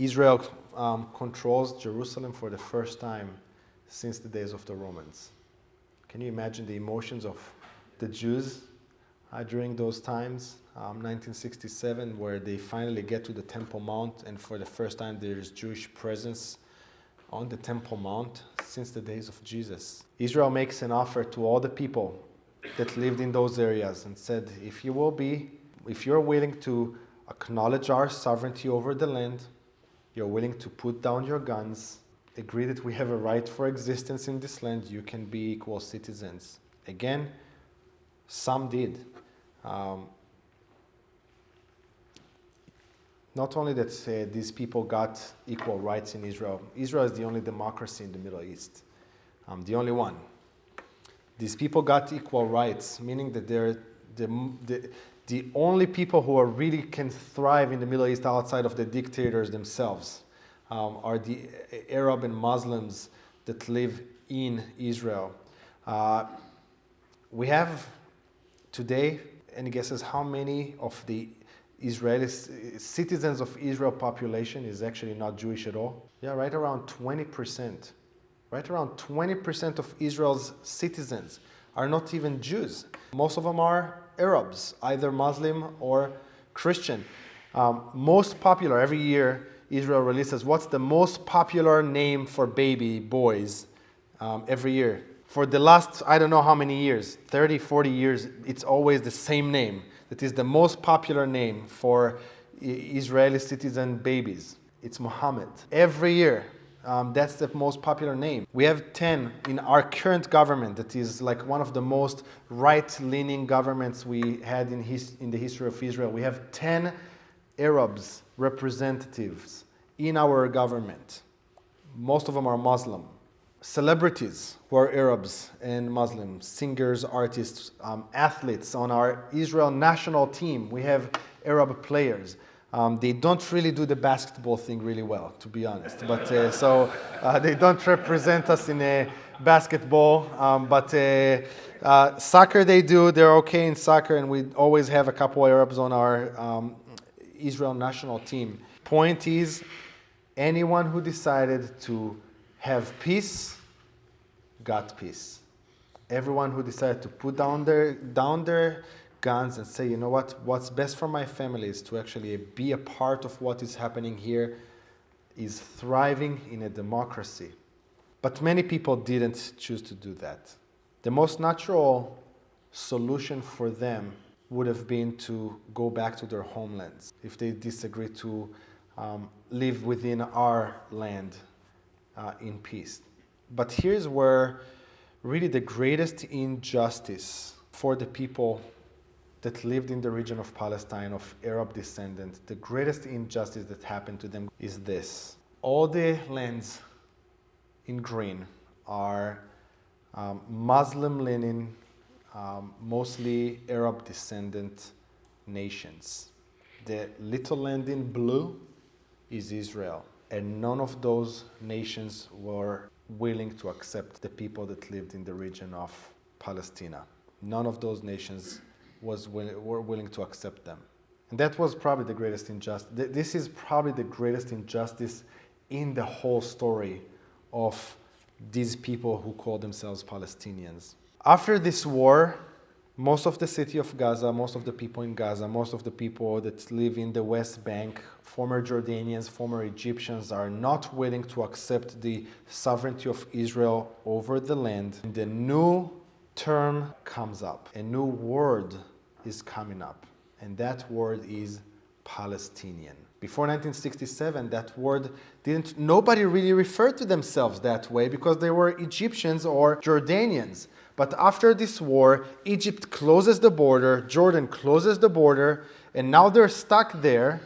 Israel controls Jerusalem for the first time since the days of the Romans. Can you imagine the emotions of the Jews during those times, 1967, where they finally get to the Temple Mount, and for the first time there is Jewish presence on the Temple Mount since the days of Jesus. Israel makes an offer to all the people that lived in those areas and said, if you're willing to acknowledge our sovereignty over the land, you're willing to put down your guns, agree that we have a right for existence in this land, you can be equal citizens. Again, some did. Not only that these people got equal rights in Israel. Israel is the only democracy in the Middle East. The only one. These people got equal rights, meaning that they're the only people who really can thrive in the Middle East outside of the dictators themselves are the Arab and Muslims that live in Israel. We have today, any guesses how many of the Israeli citizens of Israel population is actually not Jewish at all? Yeah, right around 20%. Right around 20% of Israel's citizens are not even Jews. Most of them are Arabs, either Muslim or Christian. Most popular, every year Israel releases what's the most popular name for baby boys every year. For the last, I don't know how many years, 30, 40 years, it's always the same name. That is the most popular name for Israeli citizen babies. It's Muhammad. Every year, that's the most popular name. We have 10 in our current government that is like one of the most right-leaning governments we had in the history of Israel. We have 10 Arabs representatives in our government. Most of them are Muslim. Celebrities who are Arabs and Muslims, singers, artists, athletes on our Israel national team. We have Arab players. They don't really do the basketball thing really well, to be honest. But so they don't represent us in basketball. But soccer they do. They're okay in soccer, and we always have a couple Arabs on our Israel national team. Point is, anyone who decided to have peace got peace. Everyone who decided to put down their guns and say, you know what's best for my family is to actually be a part of what is happening here, is thriving in a democracy. But many people didn't choose to do that. The most natural solution for them would have been to go back to their homelands if they disagree to live within our land in peace. But here's where really the greatest injustice for the people that lived in the region of Palestine, of Arab descent, the greatest injustice that happened to them is this. All the lands in green are Muslim-leaning, mostly Arab descendant nations. The little land in blue is Israel. And none of those nations were willing to accept the people that lived in the region of Palestine. None of those nations were willing to accept them. And that was probably the greatest injustice. This is probably the greatest injustice in the whole story of these people who call themselves Palestinians. After this war, most of the city of Gaza, most of the people in Gaza, most of the people that live in the West Bank, former Jordanians, former Egyptians, are not willing to accept the sovereignty of Israel over the land. And the new term comes up. A new word is coming up. And that word is Palestinian. Before 1967, that word nobody really referred to themselves that way because they were Egyptians or Jordanians. But after this war, Egypt closes the border, Jordan closes the border, and now they're stuck there,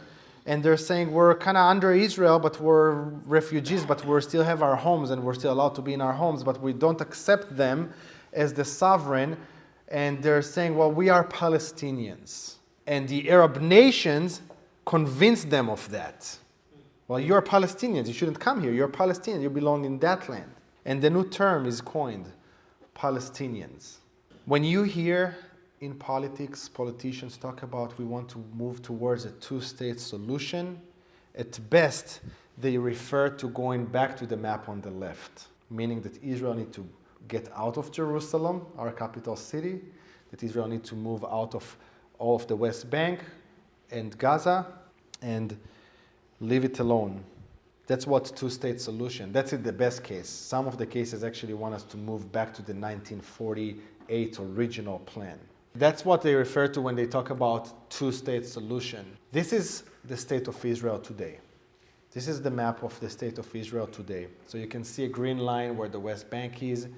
and they're saying we're kind of under Israel, but we're refugees, but we still have our homes, and we're still allowed to be in our homes, but we don't accept them as the sovereign, and they're saying, well, we are Palestinians. And the Arab nations convinced them of that. Well, you're Palestinians, you shouldn't come here, you're Palestinians, you belong in that land. And the new term is coined, Palestinians. When you hear in politics, politicians talk about we want to move towards a two-state solution, at best, they refer to going back to the map on the left, meaning that Israel needs to get out of Jerusalem, our capital city, that Israel needs to move out of all of the West Bank and Gaza and leave it alone. That's what two-state solution. That's in the best case. Some of the cases actually want us to move back to the 1948 original plan. That's what they refer to when they talk about two-state solution. This is the state of Israel today. This is the map of the state of Israel today. So you can see a green line where the West Bank is.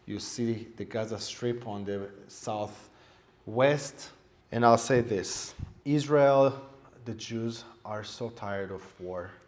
You see the Gaza Strip on the southwest. And I'll say this, Israel, the Jews are so tired of war.